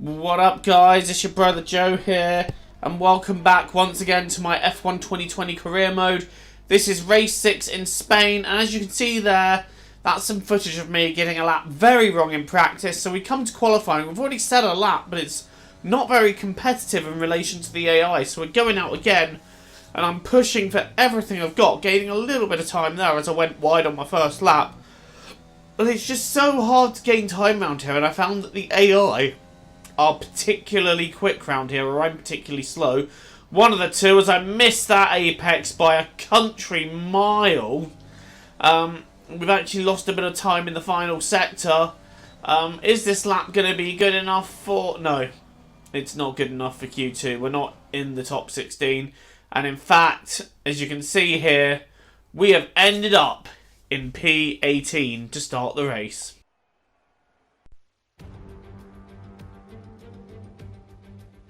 What up, guys? It's your brother Joe here, and welcome back once again to my F1 2020 career mode. This is race 6 in Spain, and as you can see there, that's some footage of me getting a lap very wrong in practice. So we come to qualifying. We've already set a lap, but it's not very competitive in relation to the AI. So we're going out again, and I'm pushing for everything I've got, gaining a little bit of time there as I went wide on my first lap. But it's just so hard to gain time around here, and I found that the AI are particularly quick round here, or I'm particularly slow. One of the two, as I missed that apex by a country mile. We've actually lost a bit of time in the final sector. Is this lap going to be good enough for... No, it's not good enough for Q2. We're not in the top 16. And in fact, as you can see here, we have ended up in P18 to start the race.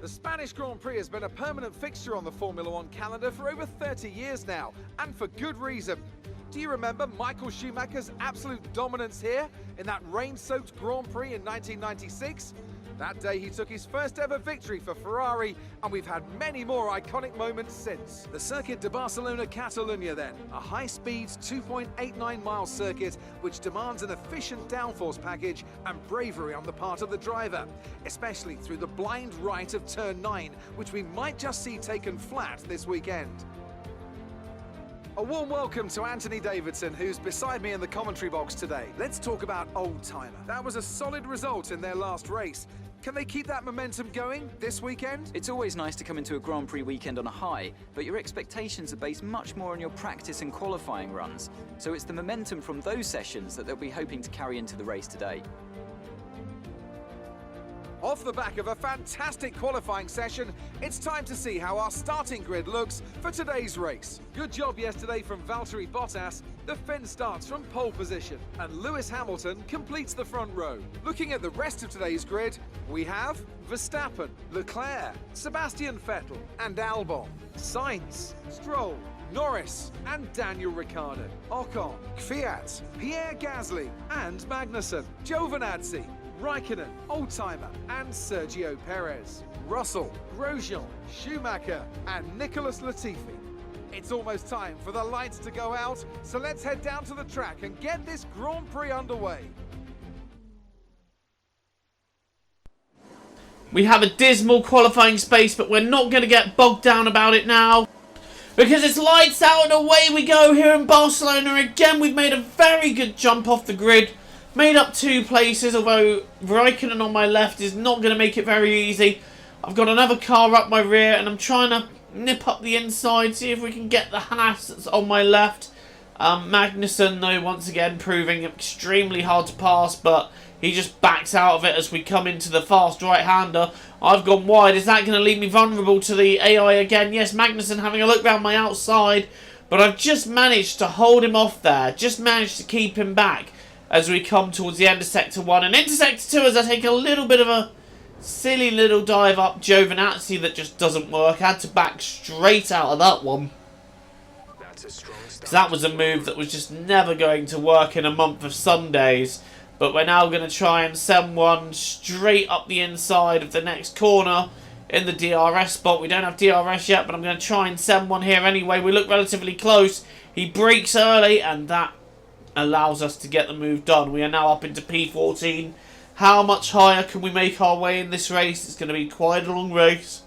The Spanish Grand Prix has been a permanent fixture on the Formula One calendar for over 30 years now, and for good reason. Do you remember Michael Schumacher's absolute dominance here in that rain-soaked Grand Prix in 1996? That day he took his first ever victory for Ferrari, and we've had many more iconic moments since. The Circuit de Barcelona-Catalunya then, a high-speed 2.89-mile circuit which demands an efficient downforce package and bravery on the part of the driver, especially through the blind right of turn 9, which we might just see taken flat this weekend. A warm welcome to Anthony Davidson, who's beside me in the commentary box today. Let's talk about Old Timer. That was a solid result in their last race. Can they keep that momentum going this weekend? It's always nice to come into a Grand Prix weekend on a high, but your expectations are based much more on your practice and qualifying runs. So it's the momentum from those sessions that they'll be hoping to carry into the race today. Off the back of a fantastic qualifying session, it's time to see how our starting grid looks for today's race. Good job yesterday from Valtteri Bottas. The Finn starts from pole position, and Lewis Hamilton completes the front row. Looking at the rest of today's grid, we have Verstappen, Leclerc, Sebastian Vettel, and Albon, Sainz, Stroll, Norris, and Daniel Ricciardo, Ocon, Kvyat, Pierre Gasly, and Magnussen, Giovinazzi, Raikkonen, Oldtimer, and Sergio Perez, Russell, Grosjean, Schumacher, and Nicholas Latifi. It's almost time for the lights to go out, so let's head down to the track and get this Grand Prix underway. We have a dismal qualifying space, but we're not going to get bogged down about it now, because it's lights out and away we go here in Barcelona. Again, we've made a very good jump off the grid. Made up 2 places, although Raikkonen on my left is not going to make it very easy. I've got another car up my rear, and I'm trying to nip up the inside, see if we can get the Haas that's on my left. Magnussen, though, once again proving extremely hard to pass, but he just backs out of it as we come into the fast right-hander. I've gone wide. Is that going to leave me vulnerable to the AI again? Yes, Magnussen having a look round my outside, but I've just managed to hold him off there, just managed to keep him back as we come towards the end of Sector 1. And into Sector 2 as I take a little bit of a silly little dive up Giovinazzi that just doesn't work. I had to back straight out of that one, because that was a move that was just never going to work in a month of Sundays. But we're now going to try and send one straight up the inside of the next corner in the DRS spot. We don't have DRS yet, but I'm going to try and send one here anyway. We look relatively close. He brakes early, and that allows us to get the move done. We are now up into P14. How much higher can we make our way in this race? It's going to be quite a long race,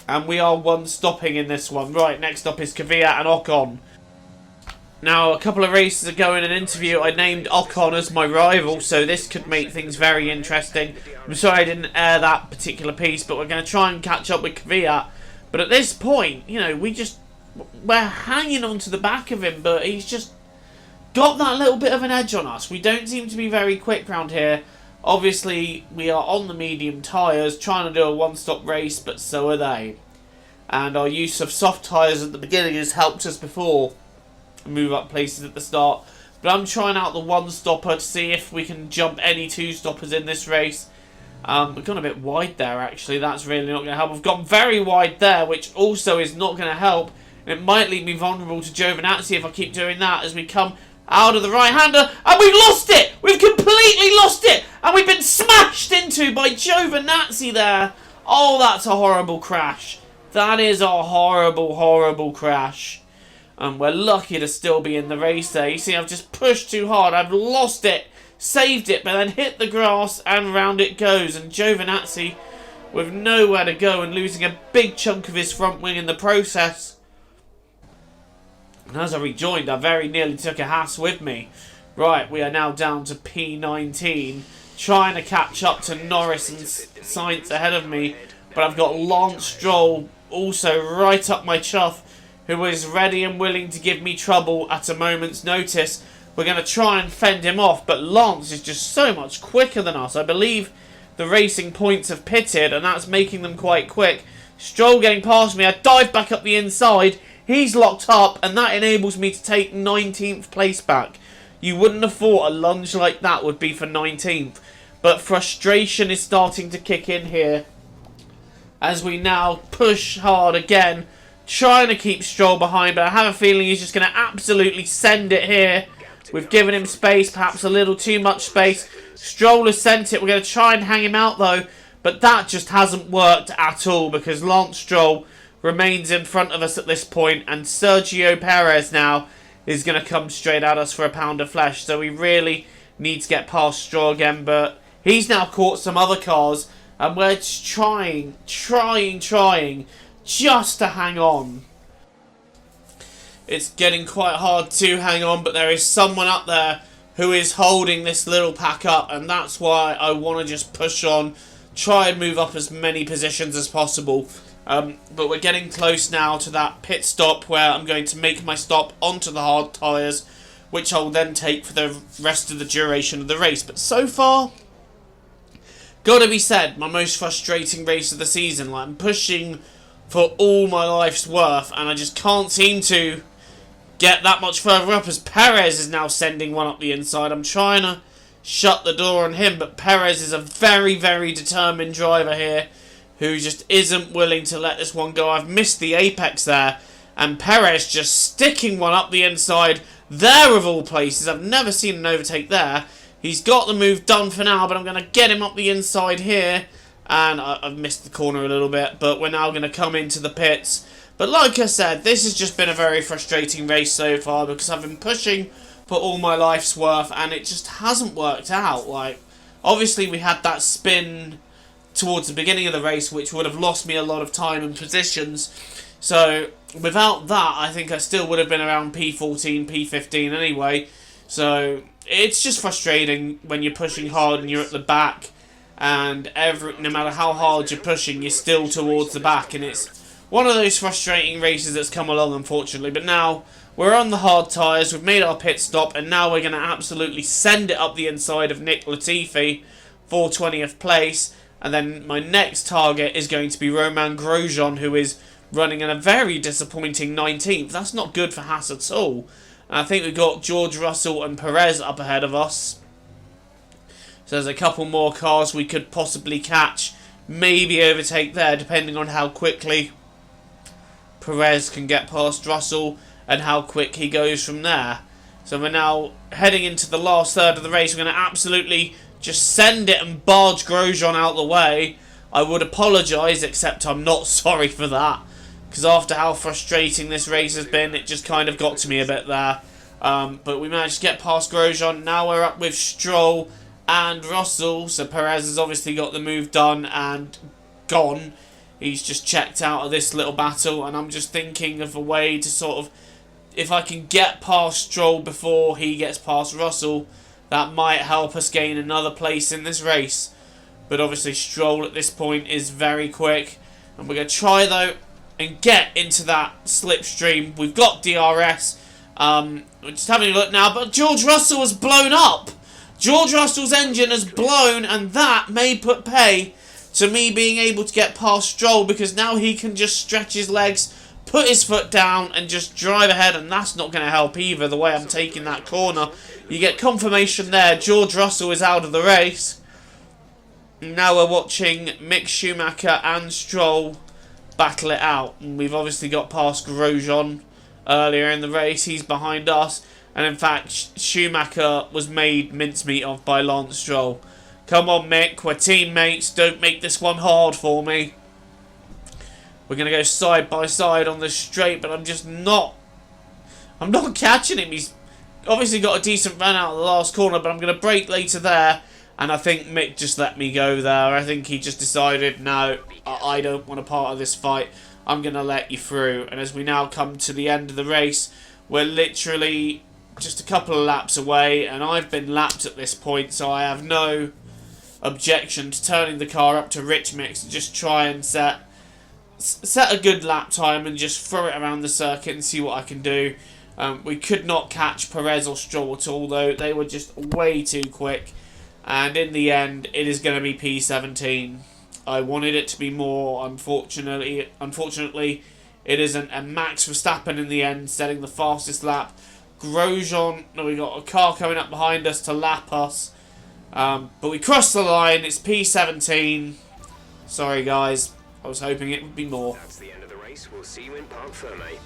and we are one stopping in this one. Right, next up is Kvyat and Ocon. Now, a couple of races ago in an interview, I named Ocon as my rival, so this could make things very interesting. I'm sorry I didn't air that particular piece, but we're going to try and catch up with Kvyat. But at this point, you know, we're hanging on to the back of him, but he's just got that little bit of an edge on us. We don't seem to be very quick round here. Obviously, we are on the medium tyres, trying to do a one-stop race, but so are they. And our use of soft tyres at the beginning has helped us before move up places at the start. But I'm trying out the one-stopper to see if we can jump any two-stoppers in this race. We've gone a bit wide there, actually. That's really not going to help. We've gone very wide there, which also is not going to help. It might leave me vulnerable to Giovinazzi if I keep doing that as we come out of the right-hander, and we've lost it! We've completely lost it! And we've been smashed into by Giovinazzi there. Oh, that's a horrible crash. That is a horrible, horrible crash. And we're lucky to still be in the race there. You see, I've just pushed too hard. I've lost it, saved it, but then hit the grass, and round it goes. And Giovinazzi, with nowhere to go and losing a big chunk of his front wing in the process. And as I rejoined, I very nearly took a Haas with me. Right, we are now down to P19, trying to catch up to Norris and Sainz ahead of me. But I've got Lance Stroll also right up my chuff, who is ready and willing to give me trouble at a moment's notice. We're going to try and fend him off, but Lance is just so much quicker than us. I believe the racing points have pitted, and that's making them quite quick. Stroll getting past me, I dive back up the inside. He's locked up, and that enables me to take 19th place back. You wouldn't have thought a lunge like that would be for 19th. But frustration is starting to kick in here, as we now push hard again, trying to keep Stroll behind. But I have a feeling he's just going to absolutely send it here. We've given him space, perhaps a little too much space. Stroll has sent it. We're going to try and hang him out, though. But that just hasn't worked at all, because Lance Stroll remains in front of us at this point, and Sergio Perez now is going to come straight at us for a pound of flesh. So we really need to get past Stroll again, but he's now caught some other cars, and we're just trying just to hang on. It's getting quite hard to hang on, but there is someone up there who is holding this little pack up, and that's why I want to just push on, try and move up as many positions as possible. But we're getting close now to that pit stop where I'm going to make my stop onto the hard tyres, which I'll then take for the rest of the duration of the race. But so far, gotta be said, my most frustrating race of the season. Like, I'm pushing for all my life's worth, and I just can't seem to get that much further up, as Perez is now sending one up the inside. I'm trying to shut the door on him, but Perez is a very, very determined driver here, who just isn't willing to let this one go. I've missed the apex there, and Perez just sticking one up the inside there of all places. I've never seen an overtake there. He's got the move done for now, but I'm going to get him up the inside here, and I've missed the corner a little bit, but we're now going to come into the pits. But like I said, this has just been a very frustrating race so far, because I've been pushing for all my life's worth, and it just hasn't worked out. Like, obviously we had that spin towards the beginning of the race, which would have lost me a lot of time and positions. So without that, I think I still would have been around P14, P15 anyway. So it's just frustrating when you're pushing hard and you're at the back, and no matter how hard you're pushing, you're still towards the back, and it's one of those frustrating races that's come along, unfortunately. But now we're on the hard tyres, we've made our pit stop, and now we're going to absolutely send it up the inside of Nick Latifi for 20th place. And then my next target is going to be Romain Grosjean, who is running in a very disappointing 19th. That's not good for Haas at all. And I think we've got George Russell and Perez up ahead of us. So there's a couple more cars we could possibly catch, maybe overtake there, depending on how quickly Perez can get past Russell and how quick he goes from there. So we're now heading into the last third of the race. We're going to absolutely just send it and barge Grosjean out the way. I would apologise, except I'm not sorry for that, because after how frustrating this race has been, it just kind of got to me a bit there. But we managed to get past Grosjean. Now we're up with Stroll and Russell. So Perez has obviously got the move done and gone. He's just checked out of this little battle, and I'm just thinking of a way to sort of, if I can get past Stroll before he gets past Russell, that might help us gain another place in this race. But obviously Stroll at this point is very quick, and we're going to try though and get into that slipstream. We've got DRS. We're just having a look now, but George Russell has blown up. George Russell's engine has blown, and that may put pay to me being able to get past Stroll, because now he can just stretch his legs, put his foot down, and just drive ahead, and that's not going to help either, the way I'm taking that corner. You get confirmation there, George Russell is out of the race. Now we're watching Mick Schumacher and Stroll battle it out, and we've obviously got past Grosjean earlier in the race. He's behind us, And in fact, Schumacher was made mincemeat of by Lance Stroll. Come on, Mick, we're teammates. Don't make this one hard for me. We're going to go side by side on the straight, but I'm not catching him. He's obviously got a decent run out of the last corner, but I'm going to brake later there. And I think Mick just let me go there. I think he just decided, no, I don't want a part of this fight. I'm going to let you through. And as we now come to the end of the race, we're literally just a couple of laps away. And I've been lapped at this point, so I have no objection to turning the car up to rich mix and just try and set a good lap time and just throw it around the circuit and see what I can do. We could not catch Perez or Stroll at all, though. They were just way too quick. And in the end, it is going to be P17. I wanted it to be more. Unfortunately, it isn't. And Max Verstappen in the end, setting the fastest lap. Grosjean, we got a car coming up behind us to lap us. But we crossed the line. It's P17. Sorry, guys. I was hoping it would be more. That's the end of the race. We'll see you in Parc Ferme.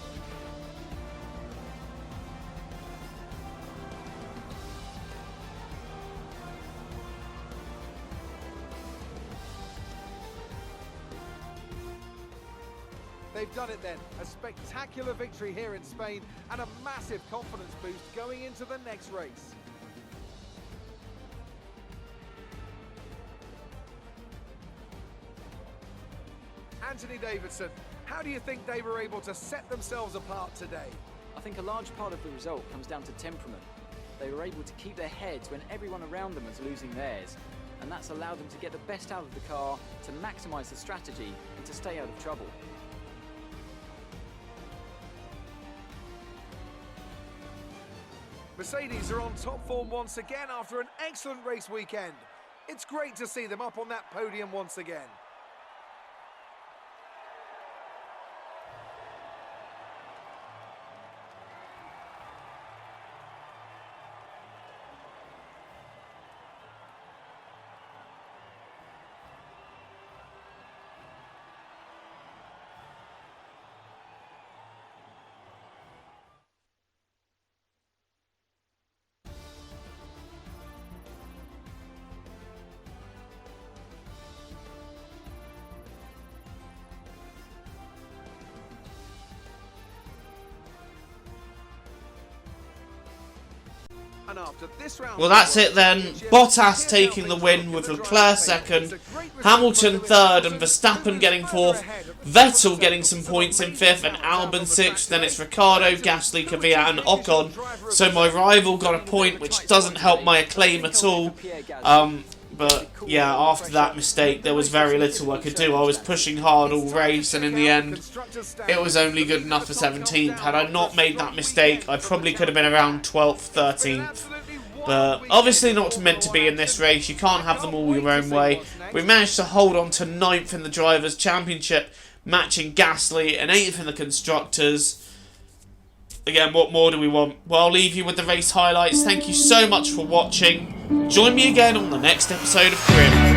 They've done it then. A spectacular victory here in Spain and a massive confidence boost going into the next race. Anthony Davidson, how do you think they were able to set themselves apart today? I think a large part of the result comes down to temperament. They were able to keep their heads when everyone around them was losing theirs, and that's allowed them to get the best out of the car, to maximise the strategy, and to stay out of trouble. Mercedes are on top form once again after an excellent race weekend. It's great to see them up on that podium once again. And after this round, Well, that's it then. Bottas taking the win with Leclerc second, Hamilton third and Verstappen getting fourth, Vettel getting some points in fifth and Albon sixth. Then it's Ricciardo, Gasly, Kvyat and Ocon. So my rival got a point, which doesn't help my acclaim at all. But yeah, after that mistake, there was very little I could do. I was pushing hard all race, and in the end, it was only good enough for 17th. Had I not made that mistake, I probably could have been around 12th, 13th. But obviously not meant to be in this race. You can't have them all your own way. We managed to hold on to 9th in the Drivers' Championship, matching Gasly, and 8th in the Constructors. Again, what more do we want? Well, I'll leave you with the race highlights. Thank you so much for watching. Join me again on the next episode of Grim.